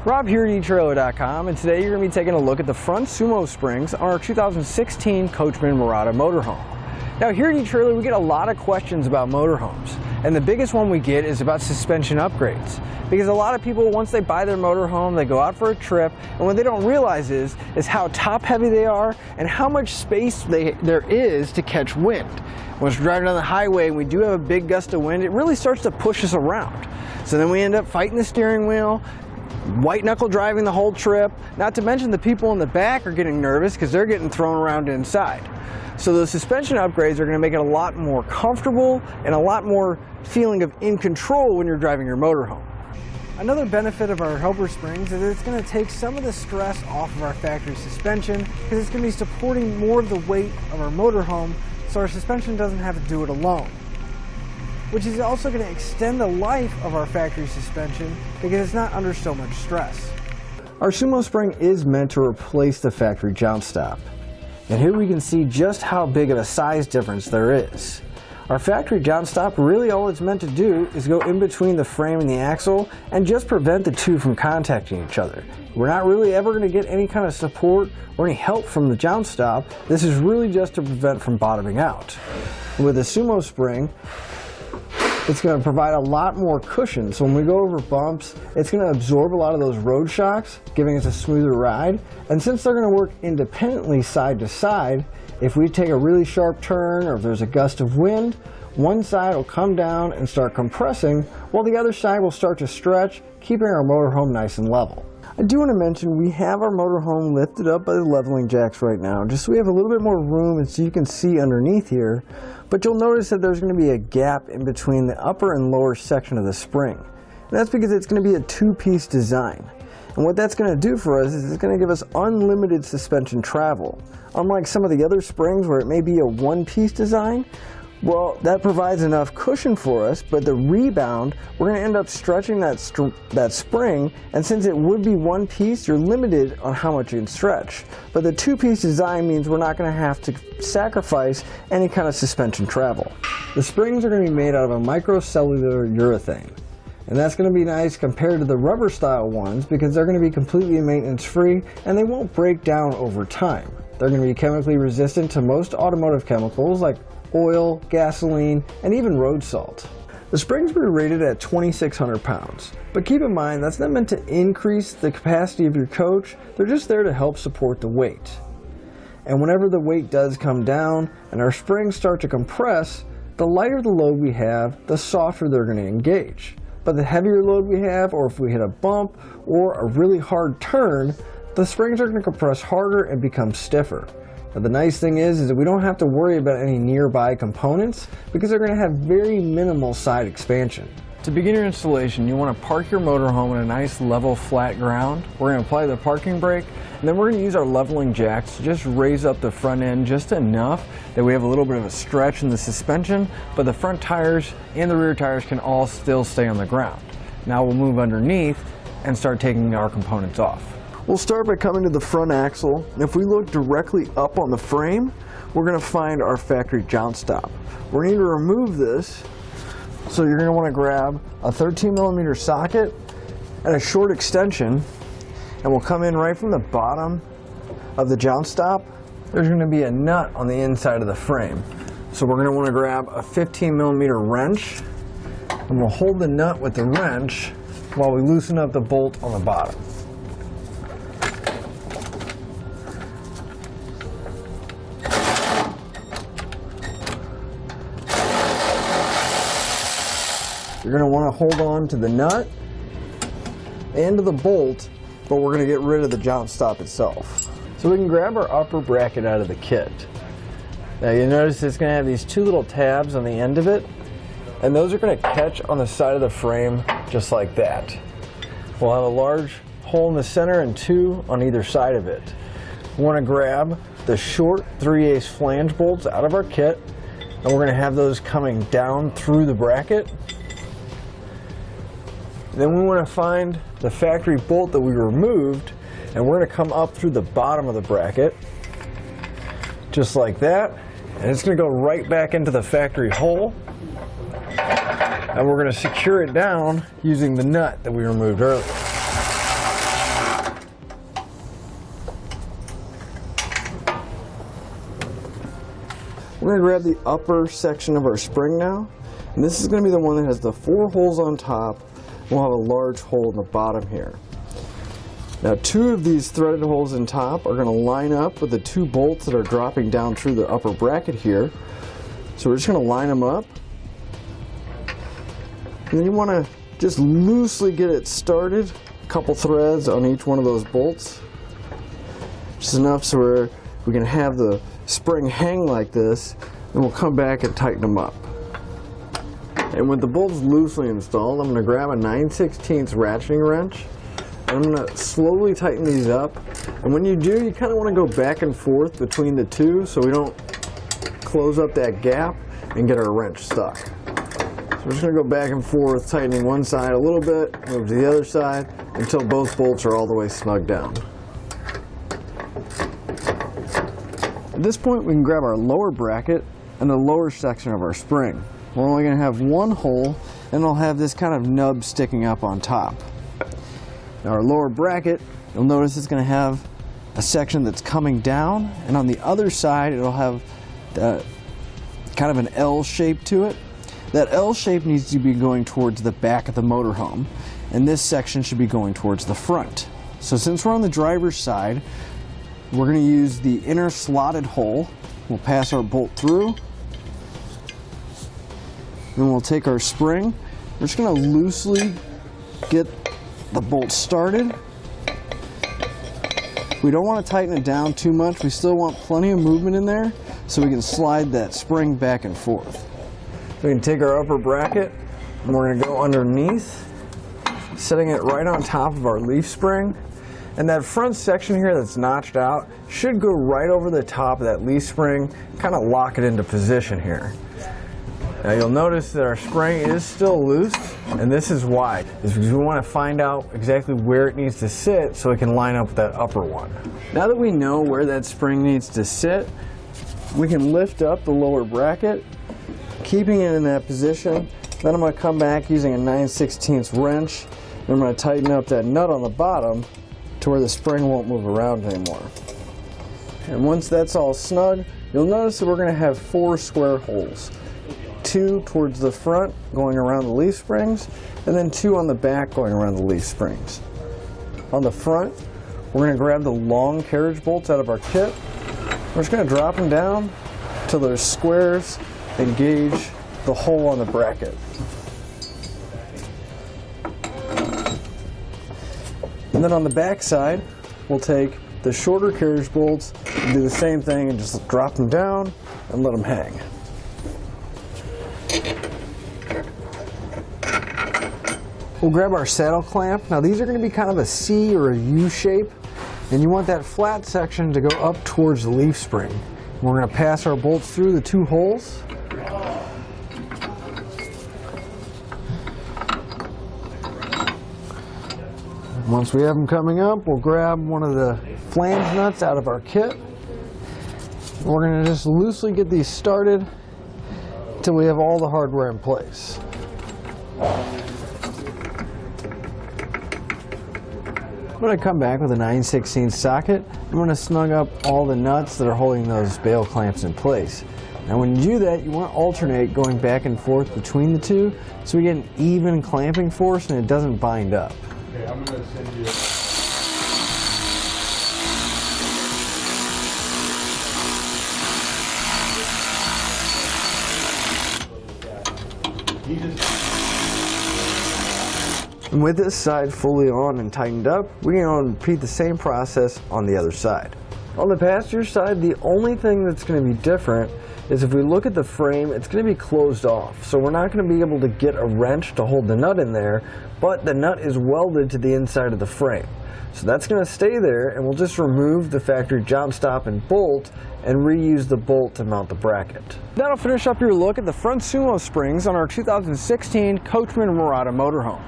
Rob here at etrailer.com, and today you're going to be taking a look at the front SumoSprings on our 2016 Coachmen Mirada Motorhome. Now here at eTrailer we get a lot of questions about motorhomes, and the biggest one we get is about suspension upgrades. Because a lot of people, once they buy their motorhome, they go out for a trip, and what they don't realize is how top heavy they are and how much space there is to catch wind. When we're driving down the highway and we do have a big gust of wind, it really starts to push us around. So then we end up fighting the steering wheel, white knuckle driving the whole trip, not to mention the people in the back are getting nervous because they're getting thrown around inside. So those suspension upgrades are going to make it a lot more comfortable and a lot more feeling of in control when you're driving your motorhome. Another benefit of our helper springs is that it's going to take some of the stress off of our factory suspension because it's going to be supporting more of the weight of our motorhome, so our suspension doesn't have to do it alone. Which is also going to extend the life of our factory suspension because it's not under so much stress. Our SumoSpring is meant to replace the factory jaunt stop. And here we can see just how big of a size difference there is. Our factory jaunt stop, really all it's meant to do is go in between the frame and the axle and just prevent the two from contacting each other. We're not really ever going to get any kind of support or any help from the jaunt stop. This is really just to prevent from bottoming out. With a SumoSpring, it's going to provide a lot more cushion, so when we go over bumps, it's going to absorb a lot of those road shocks, giving us a smoother ride. And since they're going to work independently side to side, if we take a really sharp turn or if there's a gust of wind, one side will come down and start compressing, while the other side will start to stretch, keeping our motorhome nice and level. I do want to mention we have our motorhome lifted up by the leveling jacks right now, just so we have a little bit more room and so you can see underneath here. But you'll notice that there's going to be a gap in between the upper and lower section of the spring. And that's because it's going to be a two-piece design. And what that's going to do for us is it's going to give us unlimited suspension travel. Unlike some of the other springs where it may be a one-piece design, well, that provides enough cushion for us, but the rebound, we're going to end up stretching that spring, and since it would be one piece, you're limited on how much you can stretch. But the two-piece design means we're not going to have to sacrifice any kind of suspension travel. The springs are going to be made out of a microcellular urethane, and that's going to be nice compared to the rubber style ones because they're going to be completely maintenance free and they won't break down over time. They're going to be chemically resistant to most automotive chemicals like oil, gasoline, and even road salt. The springs were rated at 2,600 pounds, but keep in mind that's not meant to increase the capacity of your coach, they're just there to help support the weight. And whenever the weight does come down and our springs start to compress, the lighter the load we have, the softer they're going to engage. But the heavier load we have, or if we hit a bump or a really hard turn, the springs are going to compress harder and become stiffer. Now, the nice thing is that we don't have to worry about any nearby components because they're going to have very minimal side expansion. To begin your installation, you want to park your motorhome in a nice level flat ground. We're going to apply the parking brake, and then we're going to use our leveling jacks to just raise up the front end just enough that we have a little bit of a stretch in the suspension, but the front tires and the rear tires can all still stay on the ground. Now we'll move underneath and start taking our components off. We'll start by coming to the front axle, and if we look directly up on the frame, we're going to find our factory jaunt stop. We're going to need to remove this, so you're going to want to grab a 13mm socket and a short extension, and we'll come in right from the bottom of the jaunt stop. There's going to be a nut on the inside of the frame, so we're going to want to grab a 15mm wrench, and we'll hold the nut with the wrench while we loosen up the bolt on the bottom. You're going to want to hold on to the nut and to the bolt, but we're going to get rid of the jaunt stop itself. So we can grab our upper bracket out of the kit. Now you notice it's going to have these two little tabs on the end of it, and those are going to catch on the side of the frame just like that. We'll have a large hole in the center and two on either side of it. We want to grab the short 3/8 flange bolts out of our kit, and we're going to have those coming down through the bracket. Then we want to find the factory bolt that we removed, and we're going to come up through the bottom of the bracket, just like that, and it's going to go right back into the factory hole, and we're going to secure it down using the nut that we removed earlier. We're going to grab the upper section of our spring now, and this is going to be the one that has the 4 holes on top. We'll have a large hole in the bottom here. Now 2 of these threaded holes in top are going to line up with the 2 bolts that are dropping down through the upper bracket here. So we're just going to line them up. And then you want to just loosely get it started. A couple threads on each one of those bolts. Just enough so we can have the spring hang like this, and we'll come back and tighten them up. And with the bolts loosely installed, I'm going to grab a 9/16 ratcheting wrench. And I'm going to slowly tighten these up. And when you do, you kind of want to go back and forth between the 2 so we don't close up that gap and get our wrench stuck. So we're just going to go back and forth, tightening one side a little bit, move to the other side until both bolts are all the way snug down. At this point, we can grab our lower bracket and the lower section of our spring. We're only going to have 1 hole, and it'll have this kind of nub sticking up on top. Now our lower bracket, you'll notice it's going to have a section that's coming down, and on the other side it'll have kind of an L shape to it. That L shape needs to be going towards the back of the motorhome, and this section should be going towards the front. So since we're on the driver's side, we're going to use the inner slotted hole. We'll pass our bolt through. Then we'll take our spring. We're just going to loosely get the bolt started. We don't want to tighten it down too much. We still want plenty of movement in there so we can slide that spring back and forth. We can take our upper bracket and we're going to go underneath, setting it right on top of our leaf spring. And that front section here that's notched out should go right over the top of that leaf spring, kind of lock it into position here. Now you'll notice that our spring is still loose, and this is why. It's because we want to find out exactly where it needs to sit so it can line up with that upper one. Now that we know where that spring needs to sit, we can lift up the lower bracket, keeping it in that position. Then I'm going to come back using a 9/16 wrench, and I'm going to tighten up that nut on the bottom to where the spring won't move around anymore. And once that's all snug, you'll notice that we're going to have 4 square holes. 2 towards the front going around the leaf springs, and then 2 on the back going around the leaf springs. On the front, we're going to grab the long carriage bolts out of our kit. We're just going to drop them down till there's squares and gauge the hole on the bracket. And then on the back side, we'll take the shorter carriage bolts and do the same thing and just drop them down and let them hang. We'll grab our saddle clamp. Now these are going to be kind of a C or a U shape, and you want that flat section to go up towards the leaf spring. We're going to pass our bolts through the 2 holes. Once we have them coming up, we'll grab one of the flange nuts out of our kit. We're going to just loosely get these started until we have all the hardware in place. I'm going to come back with a 9/16 socket. I'm going to snug up all the nuts that are holding those bail clamps in place. Now when you do that, you want to alternate going back and forth between the 2 so we get an even clamping force and it doesn't bind up. Okay, I'm going to send you... And with this side fully on and tightened up, we can repeat the same process on the other side. On the passenger side, the only thing that's going to be different is if we look at the frame, it's going to be closed off. So we're not going to be able to get a wrench to hold the nut in there, but the nut is welded to the inside of the frame. So that's going to stay there, and we'll just remove the factory jaunt stop and bolt and reuse the bolt to mount the bracket. That'll finish up your look at the front SumoSprings on our 2016 Coachmen Mirada Motorhome.